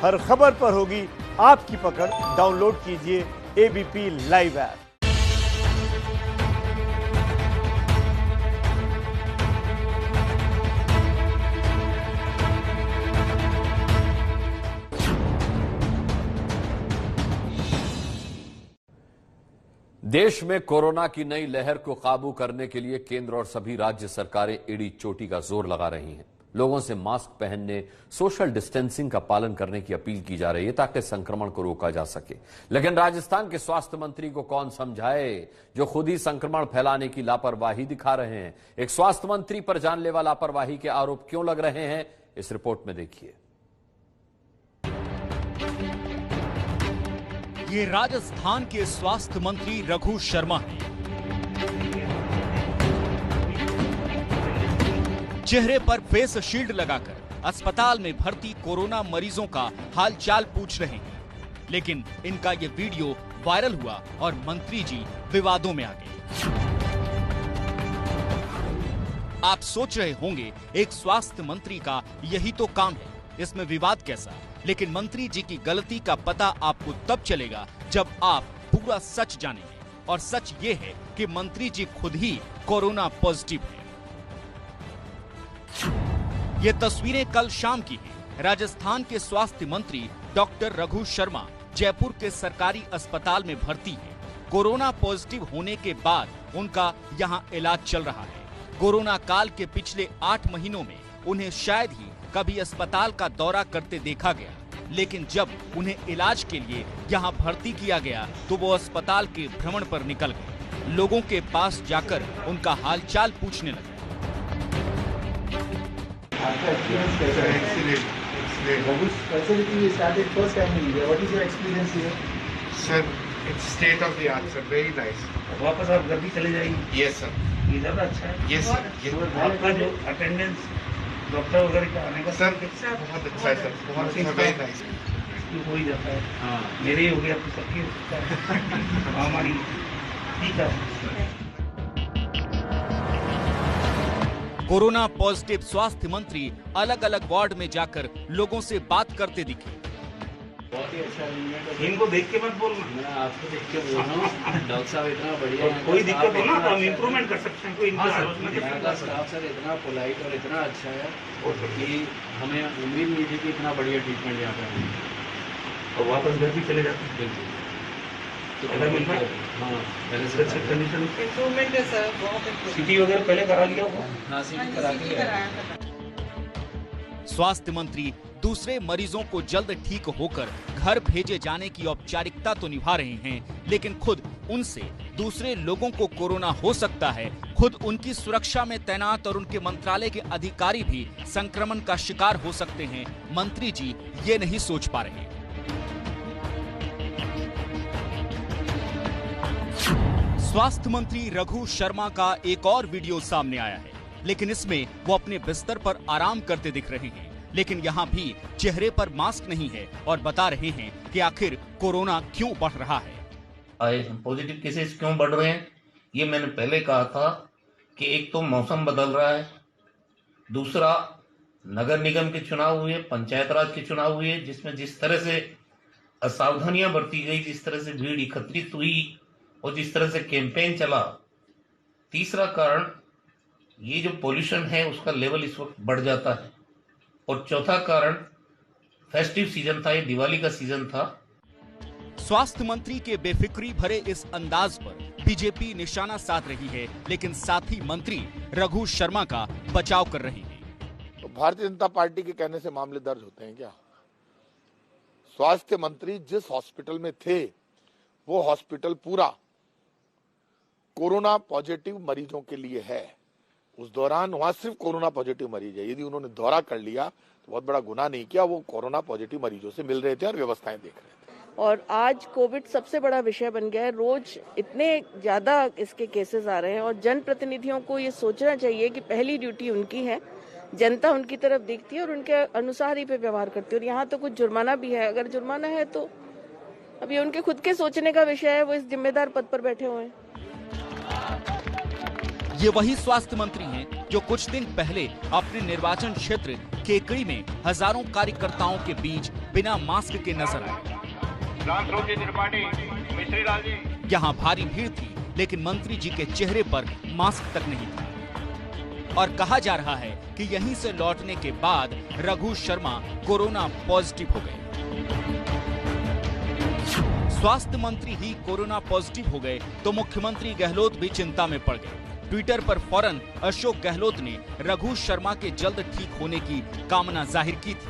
हर खबर पर होगी आपकी पकड़। डाउनलोड कीजिए एबीपी लाइव ऐप। देश में कोरोना की नई लहर को काबू करने के लिए केंद्र और सभी राज्य सरकारें एड़ी चोटी का जोर लगा रही हैं। लोगों से मास्क पहनने, सोशल डिस्टेंसिंग का पालन करने की अपील की जा रही है ताकि संक्रमण को रोका जा सके। लेकिन राजस्थान के स्वास्थ्य मंत्री को कौन समझाए जो खुद ही संक्रमण फैलाने की लापरवाही दिखा रहे हैं। एक स्वास्थ्य मंत्री पर जानलेवा लापरवाही के आरोप क्यों लग रहे हैं, इस रिपोर्ट में देखिए। ये राजस्थान के स्वास्थ्य मंत्री रघु शर्मा हैं। चेहरे पर फेस शील्ड लगाकर अस्पताल में भर्ती कोरोना मरीजों का हालचाल पूछ रहे हैं, लेकिन इनका ये वीडियो वायरल हुआ और मंत्री जी विवादों में आ गए। आप सोच रहे होंगे एक स्वास्थ्य मंत्री का यही तो काम है, इसमें विवाद कैसा? लेकिन मंत्री जी की गलती का पता आपको तब चलेगा जब आप पूरा सच जानेंगे। और सच ये है कि मंत्री जी खुद ही कोरोना पॉजिटिव हैं। ये तस्वीरें कल शाम की हैं। राजस्थान के स्वास्थ्य मंत्री डॉक्टर रघु शर्मा जयपुर के सरकारी अस्पताल में भर्ती हैं। कोरोना पॉजिटिव होने के बाद उनका यहां इलाज चल रहा है। कोरोना काल के पिछले 8 महीनों में उन्हें शायद ही कभी अस्पताल का दौरा करते देखा गया, लेकिन जब उन्हें इलाज के लिए यहां भर्ती किया गया तो वो अस्पताल के भ्रमण पर निकल गए। लोगों के पास जाकर उनका हालचाल पूछने लगे। वापस आप घर भी चले जाएंगे? Yes sir. ये ज्यादा अच्छा है। Yes sir. आपका जो अटेंडेंस डॉक्टर वगैरह का आने का सर बहुत अच्छा है सर, बहुत अच्छा, वेरी नाइस। हो ही जाता है। हाँ, मेरे ही हो गया, आपको सबकी हो सकता है। हमारी ठीक है। कोरोना पॉजिटिव स्वास्थ्य मंत्री अलग अलग वार्ड में जाकर लोगों से बात करते दिखे। बहुत ही अच्छा। इनको देख के मत बोलना, मैं आपको देख के बोल रहा हूँ। डॉक्टर साहब इतना बढ़िया है, कोई दिक्कत हो ना तो हम इम्प्रूवमेंट कर सकते हैं। कोई इनका स्टाफ सर इतना पोलाइट और इतना अच्छा है कि हमें उम्मीद नहीं थी कि इतना बढ़िया ट्रीटमेंट यहाँ पे है। और वापस घर भी चले जाते हैं। बिल्कुल तो अलग मिलता है। हाँ, पहले से अच्छी कंडीशन इम्प्रूवमेंट है सर, बहुत। सिटी वगैरह पहले करा लिया होगा? हाँ, सिटी करा लिया। स्वास्थ्य मंत्री दूसरे मरीजों को जल्द ठीक होकर घर भेजे जाने की औपचारिकता तो निभा रहे हैं, लेकिन खुद उनसे दूसरे लोगों को कोरोना हो सकता है। खुद उनकी सुरक्षा में तैनात और उनके मंत्रालय के अधिकारी भी संक्रमण का शिकार हो सकते हैं। मंत्री जी ये नहीं सोच पा रहे। स्वास्थ्य मंत्री रघु शर्मा का एक और वीडियो सामने आया है, लेकिन इसमें वो अपने बिस्तर पर आराम करते दिख रहे हैं। लेकिन यहाँ भी चेहरे पर मास्क नहीं है और बता रहे हैं कि आखिर कोरोना क्यों बढ़ रहा है। पॉजिटिव केसेस क्यों बढ़ रहे हैं, ये मैंने पहले कहा था कि एक तो मौसम बदल रहा है, दूसरा नगर निगम के चुनाव हुए, पंचायत राज के चुनाव हुए, जिसमें जिस तरह से असावधानियां बरती गई, जिस तरह से भीड़ एकत्रित हुई और जिस तरह से कैंपेन चला। तीसरा कारण ये जो पोल्यूशन है उसका लेवल इस वक्त बढ़ जाता है। और चौथा कारण फेस्टिव सीजन था, ये दिवाली का सीजन था। स्वास्थ्य मंत्री के बेफिक्री भरे इस अंदाज पर बीजेपी निशाना साध रही है, लेकिन साथ ही मंत्री रघु शर्मा का बचाव कर रहे हैं। तो भारतीय जनता पार्टी के कहने से मामले दर्ज होते हैं क्या? स्वास्थ्य मंत्री जिस हॉस्पिटल में थे वो हॉस्पिटल पूरा कोरोना पॉजिटिव मरीजों के लिए है। उस दौरान वहां सिर्फ कोरोना पॉजिटिव मरीज है। यदि उन्होंने दौरा कर लिया तो बहुत बड़ा गुनाह नहीं किया। वो कोरोना पॉजिटिव मरीजों से मिल रहे थे और व्यवस्थाएं देख रहे थे। और आज कोविड सबसे बड़ा विषय बन गया है। रोज इतने ज्यादा इसके केसेस आ रहे हैं और जनप्रतिनिधियों को ये सोचना चाहिए कि पहली ड्यूटी उनकी है, जनता उनकी तरफ देखती है और उनके अनुसार ही पे व्यवहार करती है। और यहाँ तो कुछ जुर्माना भी है। अगर जुर्माना है तो अब ये उनके खुद के सोचने का विषय है। वो इस जिम्मेदार पद पर बैठे हुए हैं। ये वही स्वास्थ्य मंत्री हैं जो कुछ दिन पहले अपने निर्वाचन क्षेत्र केकड़ी में हजारों कार्यकर्ताओं के बीच बिना मास्क के नजर आए। यहाँ भारी भीड़ थी, लेकिन मंत्री जी के चेहरे पर मास्क तक नहीं था। और कहा जा रहा है कि यहीं से लौटने के बाद रघु शर्मा कोरोना पॉजिटिव हो गए। स्वास्थ्य मंत्री ही कोरोना पॉजिटिव हो गए तो मुख्यमंत्री गहलोत भी चिंता में पड़ गए। ट्विटर पर फौरन अशोक गहलोत ने रघु शर्मा के जल्द ठीक होने की कामना जाहिर की थी।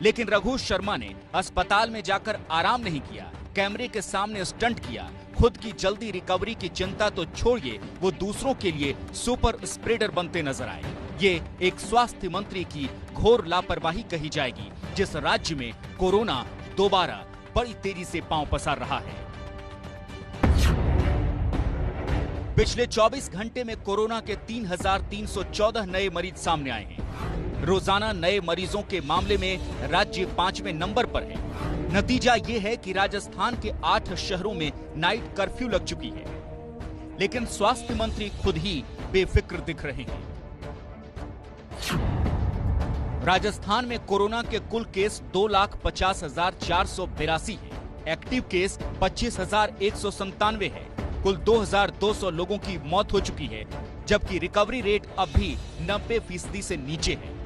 लेकिन रघु शर्मा ने अस्पताल में जाकर आराम नहीं किया, कैमरे के सामने स्टंट किया। खुद की जल्दी रिकवरी की चिंता तो छोड़िए, वो दूसरों के लिए सुपर स्प्रेडर बनते नजर आए। ये एक स्वास्थ्य मंत्री की घोर लापरवाही कही जाएगी, जिस राज्य में कोरोना दोबारा बड़ी तेजी से पांव पसार रहा है। पिछले 24 घंटे में कोरोना के 3,314 नए मरीज सामने आए हैं। रोजाना नए मरीजों के मामले में राज्य 5वें नंबर पर है। नतीजा ये है कि राजस्थान के 8 शहरों में नाइट कर्फ्यू लग चुकी है, लेकिन स्वास्थ्य मंत्री खुद ही बेफिक्र दिख रहे हैं। राजस्थान में कोरोना के कुल केस 2,50,482 है। एक्टिव केस 25,197 है। कुल 2,200 लोगों की मौत हो चुकी है, जबकि रिकवरी रेट अब भी 90% से नीचे है।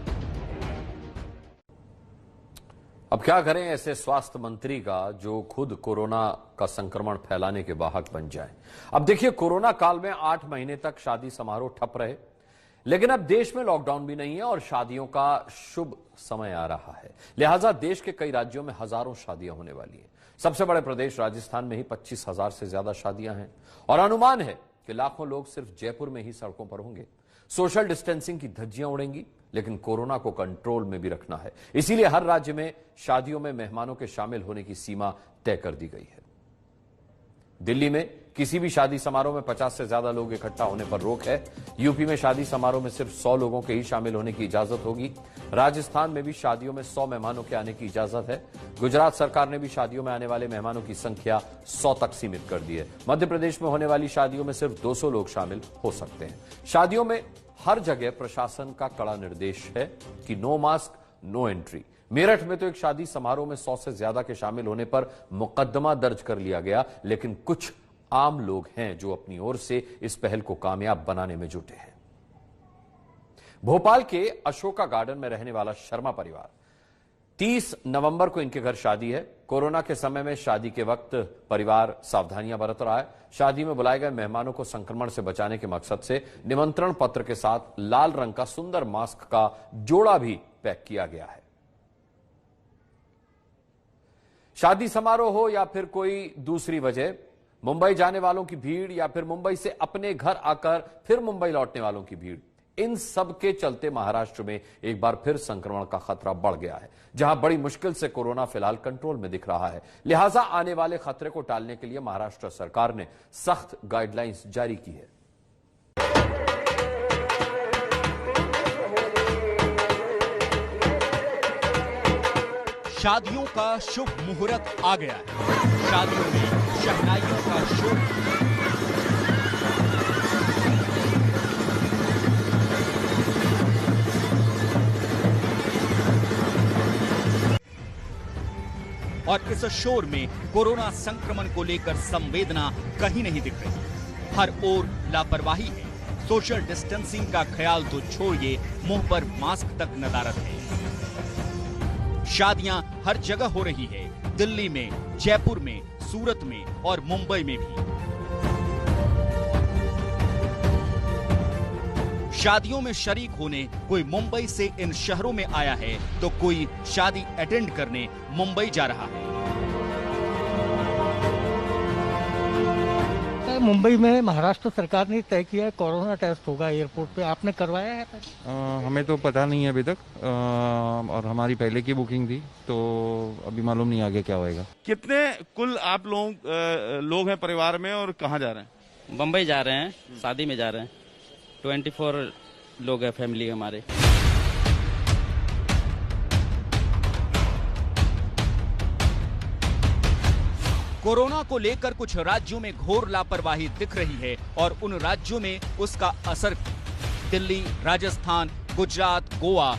अब क्या करें ऐसे स्वास्थ्य मंत्री का जो खुद कोरोना का संक्रमण फैलाने के वाहक बन जाए। अब देखिए, कोरोना काल में 8 महीने तक शादी समारोह ठप रहे, लेकिन अब देश में लॉकडाउन भी नहीं है और शादियों का शुभ समय आ रहा है। लिहाजा देश के कई राज्यों में हजारों शादियां होने वाली हैं। सबसे बड़े प्रदेश राजस्थान में ही 25,000 से ज्यादा शादियां हैं और अनुमान है कि लाखों लोग सिर्फ जयपुर में ही सड़कों पर होंगे। सोशल डिस्टेंसिंग की धज्जियां उड़ेंगी, लेकिन कोरोना को कंट्रोल में भी रखना है। इसीलिए हर राज्य में शादियों में मेहमानों के शामिल होने की सीमा तय कर दी गई है। दिल्ली में किसी भी शादी समारोह में 50 से ज्यादा लोग इकट्ठा होने पर रोक है। यूपी में शादी समारोह में सिर्फ 100 लोगों के ही शामिल होने की इजाजत होगी। राजस्थान में भी शादियों में 100 मेहमानों के आने की इजाजत है। गुजरात सरकार ने भी शादियों में आने वाले मेहमानों की संख्या 100 तक सीमित कर दी है। मध्य प्रदेश में होने वाली शादियों में सिर्फ 200 लोग शामिल हो सकते हैं। शादियों में हर जगह प्रशासन का कड़ा निर्देश है कि no mask no entry. Meerut में तो एक शादी समारोह में 100 से ज्यादा के शामिल होने पर मुकदमा दर्ज कर लिया गया, लेकिन कुछ आम लोग हैं जो अपनी ओर से इस पहल को कामयाब बनाने में जुटे हैं। भोपाल के अशोका गार्डन में रहने वाला शर्मा परिवार, 30 नवंबर को इनके घर शादी है। कोरोना के समय में शादी के वक्त परिवार सावधानियां बरत रहा है। शादी में बुलाए गए मेहमानों को संक्रमण से बचाने के मकसद से निमंत्रण पत्र के साथ लाल रंग का सुंदर मास्क का जोड़ा भी पैक किया गया है। शादी समारोह हो या फिर कोई दूसरी वजह, मुंबई जाने वालों की भीड़ या फिर मुंबई से अपने घर आकर फिर मुंबई लौटने वालों की भीड़, इन सब के चलते महाराष्ट्र में एक बार फिर संक्रमण का खतरा बढ़ गया है, जहां बड़ी मुश्किल से कोरोना फिलहाल कंट्रोल में दिख रहा है। लिहाजा आने वाले खतरे को टालने के लिए महाराष्ट्र सरकार ने सख्त गाइडलाइंस जारी की है। शादियों का शुभ मुहूर्त आ गया है। शादियों में शहनाइयों का शोर। और इस शोर में कोरोना संक्रमण को लेकर संवेदना कहीं नहीं दिख रही। हर ओर लापरवाही है। सोशल डिस्टेंसिंग का ख्याल तो छोड़िए, मुंह पर मास्क तक नदारद है। शादियां हर जगह हो रही है, दिल्ली में, जयपुर में, सूरत में और मुंबई में भी। शादियों में शरीक होने कोई मुंबई से इन शहरों में आया है तो कोई शादी अटेंड करने मुंबई जा रहा है। मुंबई में महाराष्ट्र सरकार ने तय किया है कोरोना टेस्ट होगा एयरपोर्ट पे। आपने करवाया है? हमें तो पता नहीं है अभी तक, और हमारी पहले की बुकिंग थी, तो अभी मालूम नहीं आगे क्या होएगा। कितने कुल आप लोग हैं परिवार में और कहाँ जा रहे हैं? बम्बई जा रहे हैं, शादी में जा रहे हैं। 24 लोग हैं फैमिली हमारे। कोरोना को लेकर कुछ राज्यों में घोर लापरवाही दिख रही है और उन राज्यों में उसका असर दिल्ली, राजस्थान, गुजरात, गोवा,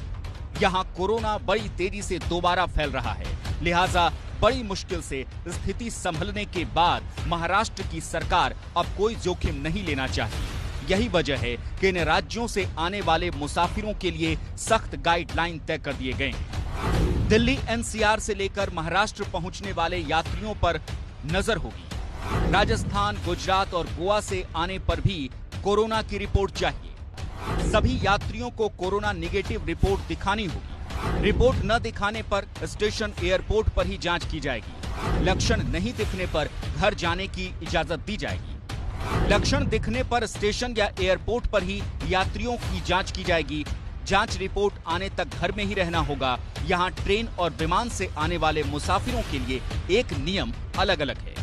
यहाँ कोरोना बड़ी तेजी से दोबारा फैल रहा है, लिहाजा बड़ी मुश्किल से स्थिति संभलने के बाद महाराष्ट्र की सरकार अब कोई जोखिम नहीं लेना चाहती। यही वजह है कि इन राज्यों से आने वाले मुसाफिरों के लिए सख्त गाइडलाइन तय कर दिए गए हैं। दिल्ली एनसीआर से लेकर महाराष्ट्र पहुंचने वाले यात्रियों पर नजर होगी। राजस्थान, गुजरात और गोवा से आने पर भी कोरोना की रिपोर्ट चाहिए। सभी यात्रियों को कोरोना निगेटिव रिपोर्ट दिखानी होगी। रिपोर्ट न दिखाने पर स्टेशन, एयरपोर्ट पर ही जांच की जाएगी। लक्षण नहीं दिखने पर घर जाने की इजाजत दी जाएगी। लक्षण दिखने पर स्टेशन या एयरपोर्ट पर ही यात्रियों की जांच की जाएगी। जांच रिपोर्ट आने तक घर में ही रहना होगा। यहाँ ट्रेन और विमान से आने वाले मुसाफिरों के लिए एक नियम अलग अलग है।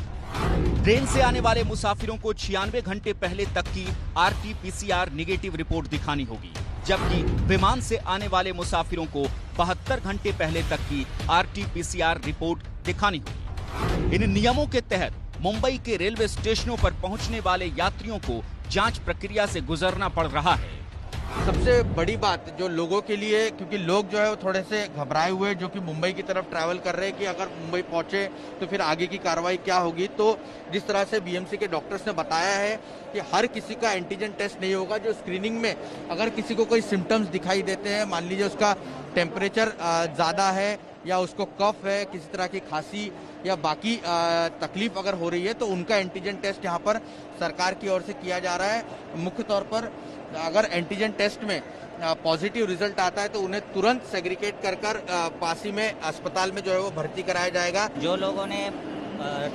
ट्रेन से आने वाले मुसाफिरों को 96 घंटे पहले तक की RT-PCR निगेटिव रिपोर्ट दिखानी होगी, जबकि विमान से आने वाले मुसाफिरों को 72 घंटे पहले तक की RT-PCR रिपोर्ट दिखानी होगी। इन नियमों के तहत मुंबई के रेलवे स्टेशनों पर पहुंचने वाले यात्रियों को जांच प्रक्रिया से गुजरना पड़ रहा है। सबसे बड़ी बात जो लोगों के लिए, क्योंकि लोग जो है वो थोड़े से घबराए हुए जो कि मुंबई की तरफ ट्रैवल कर रहे हैं कि अगर मुंबई पहुंचे तो फिर आगे की कार्रवाई क्या होगी। तो जिस तरह से बीएमसी के डॉक्टर्स ने बताया है कि हर किसी का एंटीजन टेस्ट नहीं होगा। जो स्क्रीनिंग में अगर किसी को कोई सिम्टम्स दिखाई देते हैं, मान लीजिए उसका टेम्परेचर ज़्यादा है या उसको कफ है, किसी तरह की खांसी या बाकी तकलीफ अगर हो रही है, तो उनका एंटीजन टेस्ट यहाँ पर सरकार की ओर से किया जा रहा है। मुख्य तौर पर अगर एंटीजन टेस्ट में पॉजिटिव रिजल्ट आता है तो उन्हें तुरंत सेग्रीगेट कर पास ही में अस्पताल में जो है वो भर्ती कराया जाएगा। जो लोगों ने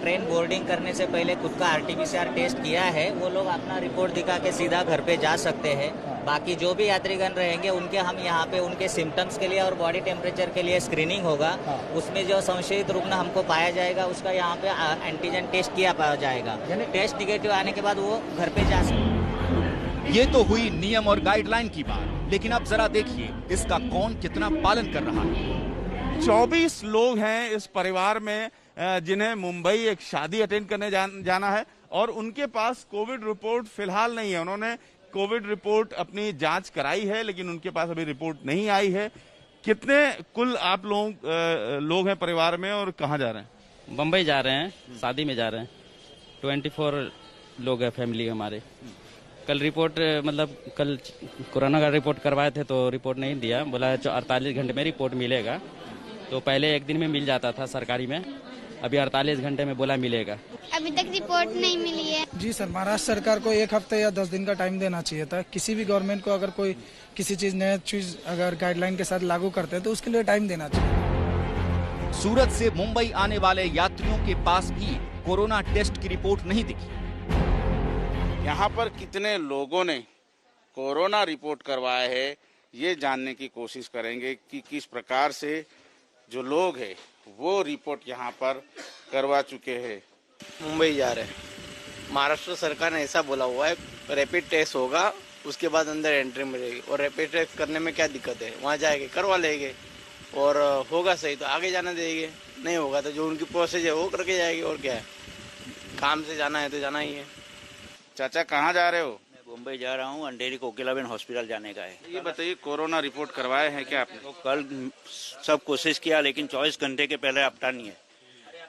ट्रेन बोर्डिंग करने से पहले खुद का RT-PCR टेस्ट किया है, वो लोग अपना रिपोर्ट दिखा के सीधा घर पे जा सकते हैं। बाकी जो भी यात्रीगण रहेंगे उनके हम यहाँ पे उनके सिम्टम्स के लिए और बॉडी टेम्परेचर के लिए स्क्रीनिंग होगा। उसमें जो संशयित रुग्ण हमको पाया जाएगा उसका यहाँ पे एंटीजन टेस्ट किया जाएगा। टेस्ट निगेटिव आने के बाद वो घर पे जा सकते। ये तो हुई नियम और गाइडलाइन की बात, लेकिन अब जरा देखिए इसका कौन कितना पालन कर रहा है। 24 लोग हैं इस परिवार में जिन्हें मुंबई एक शादी अटेंड करने जाना है और उनके पास कोविड रिपोर्ट फिलहाल नहीं है। उन्होंने कोविड रिपोर्ट अपनी जांच कराई है, लेकिन उनके पास अभी रिपोर्ट नहीं आई है। कितने कुल आप लोग हैं परिवार में और कहाँ जा रहे हैं? बम्बई जा रहे हैं, शादी में जा रहे हैं। 24 लोग हैं फैमिली हमारे। कल रिपोर्ट मतलब कल कोरोना का रिपोर्ट करवाए थे तो रिपोर्ट नहीं दिया, बोला 48 घंटे में रिपोर्ट मिलेगा। तो पहले एक दिन में मिल जाता था सरकारी में, अभी 48 घंटे में बोला मिलेगा। अभी तक रिपोर्ट नहीं मिली है। जी सर, महाराष्ट्र सरकार को 1 हफ्ते या 10 दिन का टाइम देना चाहिए था। किसी भी गवर्नमेंट को अगर कोई किसी चीज नया चीज अगर गाइडलाइन के साथ लागू करते हैं तो उसके लिए टाइम देना चाहिए। सूरत से मुंबई आने वाले यात्रियों के पास भी कोरोना टेस्ट की रिपोर्ट नहीं दिखी। यहाँ पर कितने लोगों ने कोरोना रिपोर्ट करवाया है, ये जानने की कोशिश करेंगे कि किस प्रकार से जो लोग हैं वो रिपोर्ट यहाँ पर करवा चुके हैं। मुंबई जा रहे हैं, महाराष्ट्र सरकार ने ऐसा बोला हुआ है रैपिड टेस्ट होगा, उसके बाद अंदर एंट्री मिलेगी। और रैपिड टेस्ट करने में क्या दिक्कत है, वहाँ जाएंगे करवा लेंगे और होगा सही तो आगे जाना देंगे, नहीं होगा तो जो उनकी प्रोसेस है वो करके जाएगी। और क्या है, काम से जाना है तो जाना ही है। चाचा कहाँ जा रहे हो? मैं मुंबई जा रहा हूँ, अंधेरी कोकिलाबेन हॉस्पिटल जाने का है। ये बताइए कोरोना रिपोर्ट करवाए हैं क्या आपने? तो कल सब कोशिश किया लेकिन 24 घंटे के पहले अपटा नहीं है,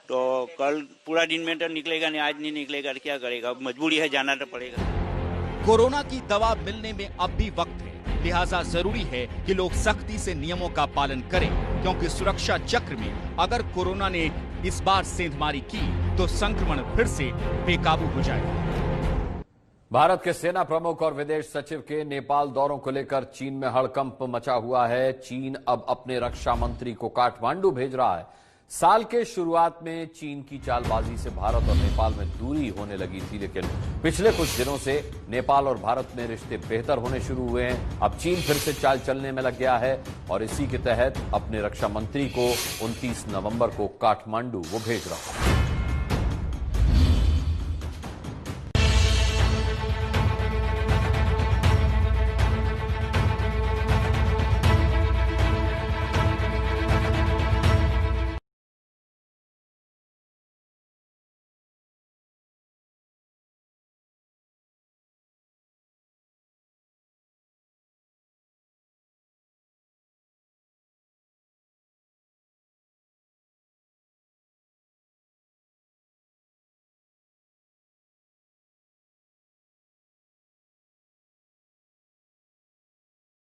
तो कल पूरा दिन में तो निकलेगा नहीं, आज नहीं निकलेगा, क्या करेगा, मजबूरी है, जाना तो पड़ेगा। कोरोना की दवा मिलने में अब भी वक्त है, लिहाजा जरूरी है कि लोग सख्ती से नियमों का पालन करें, क्योंकि सुरक्षा चक्र में अगर कोरोना ने इस बार सेंधमारी की तो संक्रमण फिर से बेकाबू हो जाएगा। भारत के सेना प्रमुख और विदेश सचिव के नेपाल दौरों को लेकर चीन में हड़कंप मचा हुआ है। चीन अब अपने रक्षा मंत्री को काठमांडू भेज रहा है। साल के शुरुआत में चीन की चालबाजी से भारत और नेपाल में दूरी होने लगी थी, लेकिन पिछले कुछ दिनों से नेपाल और भारत में रिश्ते बेहतर होने शुरू हुए हैं। अब चीन फिर से चाल चलने में लग गया है और इसी के तहत अपने रक्षा मंत्री को 29 नवंबर को काठमांडू वो भेज रहा है।